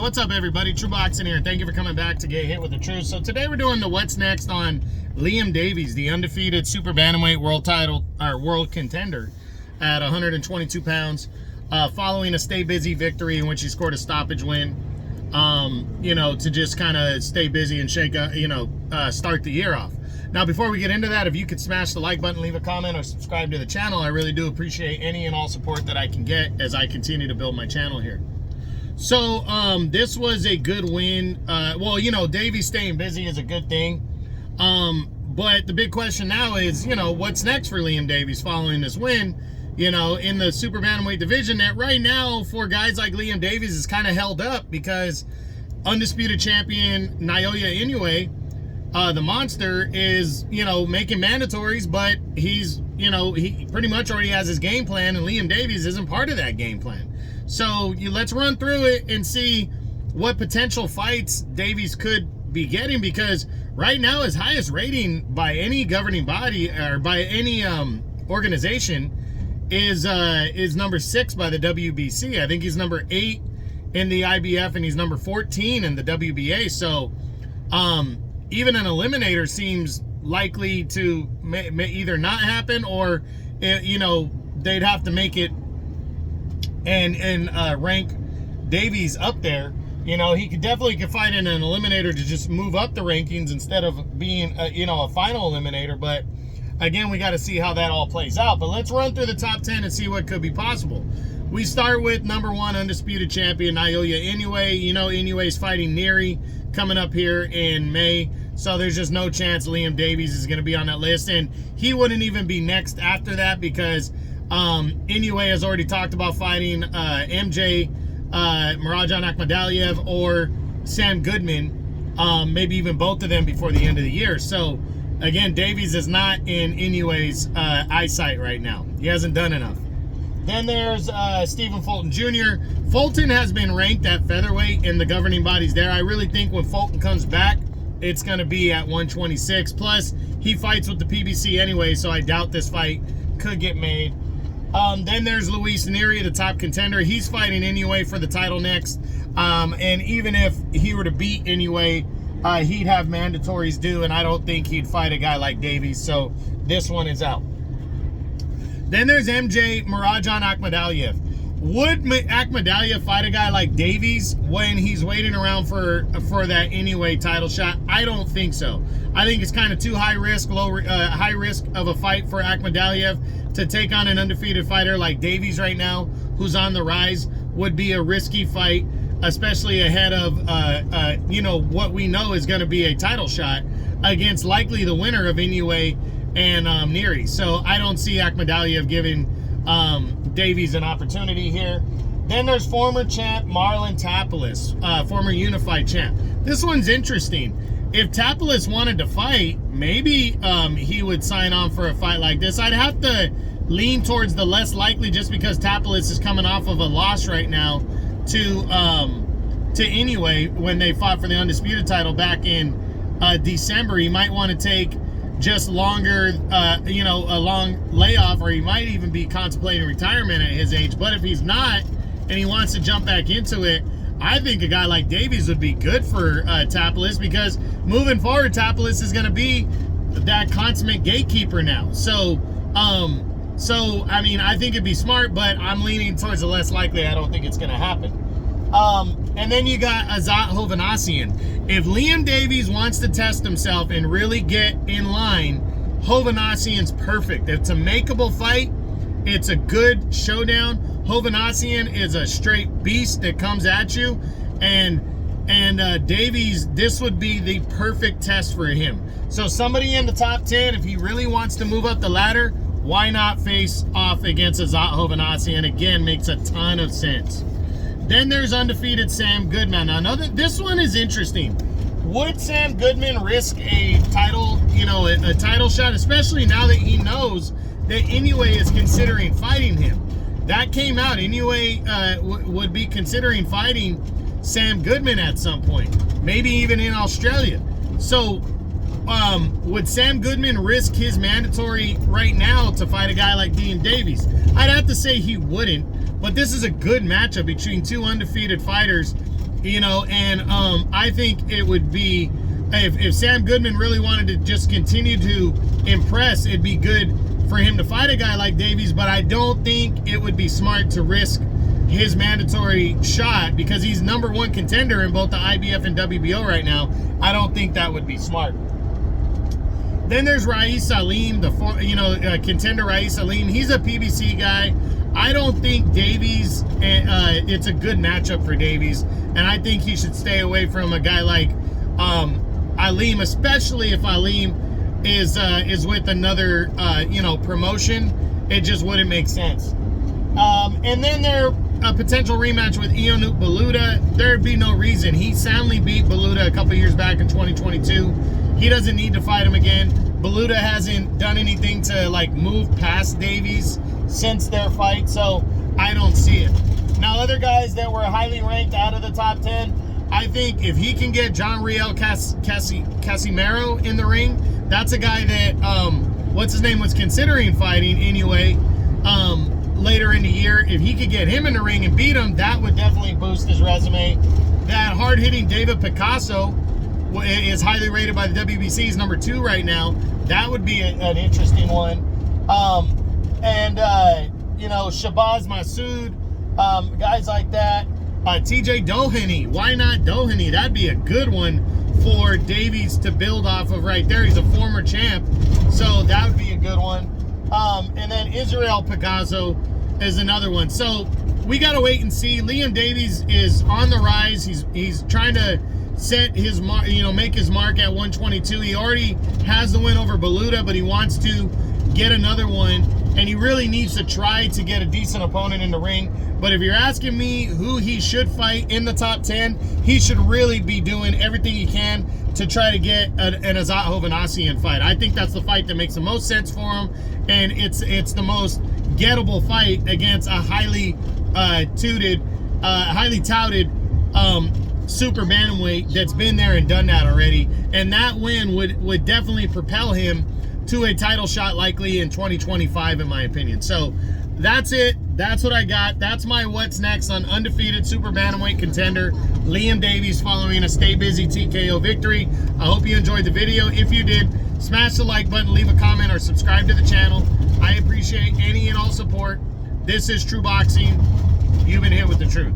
what's up everybody? True Boxing here. Thank you for coming back to Get Hit with the Truth. So today we're doing the what's next on Liam Davies, the undefeated Super Bantamweight world contender at 122 pounds, following a stay busy victory in which he scored a stoppage win. To just kind of stay busy and shake up, start the year off. Now, before we get into that, if you could smash the like button, leave a comment, or subscribe to the channel, I really do appreciate any and all support that I can get as I continue to build my channel here. So, this was a good win. Davies staying busy is a good thing. But the big question now is, what's next for Liam Davies following this win, in the Super Bantamweight division that right now for guys like Liam Davies is kind of held up because undisputed champion Naoya Inoue, the monster, is, making mandatories, but he's, he pretty much already has his game plan, and Liam Davies isn't part of that game plan. So let's run through it and see what potential fights Davies could be getting, because right now his highest rating by any governing body or by any organization is number 6 by the WBC. I think he's number 8 in the IBF and he's number 14 in the WBA. So even an eliminator seems likely to may either not happen, or they'd have to make it and rank Davies up there. He could definitely fight in an eliminator to just move up the rankings instead of being a final eliminator. But again, we got to see how that all plays out. But let's run through the top 10 and see what could be possible. We start with number 1 undisputed champion Naoya Inoue. Inoue's fighting Neary coming up here in May, so there's just no chance Liam Davies is going to be on that list, and he wouldn't even be next after that because Inoue has already talked about fighting MJ Marajan Akhmadaliev or Sam Goodman, maybe even both of them before the end of the year. So again, Davies is not in Inoue's eyesight right now. He hasn't done enough. Then there's Stephen Fulton Jr. Fulton has been ranked at featherweight in the governing bodies there. I really think when Fulton comes back, it's going to be at 126. Plus, he fights with the PBC anyway, so I doubt this fight could get made. Then there's Luis Neary, the top contender. He's fighting Inoue for the title next. And even if he were to beat Inoue, he'd have mandatories due, and I don't think he'd fight a guy like Davies, so this one is out. Then there's MJ Marajan Akhmadaliev. Would Akhmadaliev fight a guy like Davies when he's waiting around for that Inoue title shot? I don't think so. I think it's kind of too high risk of a fight for Akhmadaliev to take on an undefeated fighter like Davies right now, who's on the rise. Would be a risky fight, especially ahead of what we know is going to be a title shot against likely the winner of Inoue and Neary. So I don't see Akhmadaliev giving Davies an opportunity here. Then there's former champ Marlon Tapales, former unified champ. This one's interesting. If Tapales wanted to fight, maybe he would sign on for a fight like this. I'd have to lean towards the less likely, just because Tapales is coming off of a loss right now to Inoue when they fought for the undisputed title back in December. He might want to take just longer, a long layoff, or he might even be contemplating retirement at his age. But if he's not and he wants to jump back into it, I think a guy like Davies would be good for Tapales, because moving forward, Tapales is going to be that consummate gatekeeper now. So I mean, I think it'd be smart, but I'm leaning towards the less likely. I don't think it's going to happen. And then you got Azat Hovhannissian. If Liam Davies wants to test himself and really get in line, Hovhannissian's perfect. It's a makeable fight. It's a good showdown. Hovhannissian is a straight beast that comes at you, and Davies, this would be the perfect test for him. So somebody in the top 10, if he really wants to move up the ladder, why not face off against Azat Hovhannissian? Again, makes a ton of sense. Then there's undefeated Sam Goodman. Now, this one is interesting. Would Sam Goodman risk a title, a title shot, especially now that he knows that Inoue is considering fighting him? That came out. Inoue would be considering fighting Sam Goodman at some point, maybe even in Australia. So would Sam Goodman risk his mandatory right now to fight a guy like Liam Davies? I'd have to say he wouldn't, but this is a good matchup between two undefeated fighters You know, and I think it would be, if Sam Goodman really wanted to just continue to impress, it'd be good for him to fight a guy like Davies, but I don't think it would be smart to risk his mandatory shot because he's #1 contender in both the IBF and WBO right now. I don't think that would be smart. Then there's Rais Salim, contender Rais Salim. He's a PBC guy. I don't think Davies, it's a good matchup for Davies, and I think he should stay away from a guy like Alim, especially if Alim is with another promotion. It just wouldn't make sense. And then a potential rematch with Ionut Baluta. There'd be no reason. He soundly beat Baluta a couple years back in 2022. He doesn't need to fight him again. Baluta hasn't done anything to move past Davies since their fight, so I don't see it. Now, other guys that were highly ranked out of the top 10, I think if he can get John Riel Casimero in the ring, that's a guy that what's his name was considering fighting anyway. Later in the year, if he could get him in the ring and beat him, that would definitely boost his resume. That hard-hitting David Picasso is highly rated by the WBC. He's #2 right now. That would be an interesting one. Shabazz Masood, guys like that. TJ Doheny, why not Doheny? That'd be a good one for Davies to build off of right there. He's a former champ, so that would be a good one. And then Israel Picasso is another one. So we got to wait and see. Liam Davies is on the rise. He's trying to set his mark, make his mark at 122. He already has the win over Baluta, but he wants to get another one, and he really needs to try to get a decent opponent in the ring. But if you're asking me who he should fight in the top 10, he should really be doing everything he can to try to get an Azat Hovhannissian fight. I think that's the fight that makes the most sense for him, and it's the most gettable fight against a highly touted super bantamweight that's been there and done that already. And that win would definitely propel him to a title shot likely in 2025, in my opinion. So that's it. That's what I got. That's my what's next on Undefeated Super Bantamweight Contender Liam Davies following a Stay Busy TKO victory. I hope you enjoyed the video. If you did, smash the like button, leave a comment, or subscribe to the channel. I appreciate any and all support. This is True Boxing. You've been hit with the truth.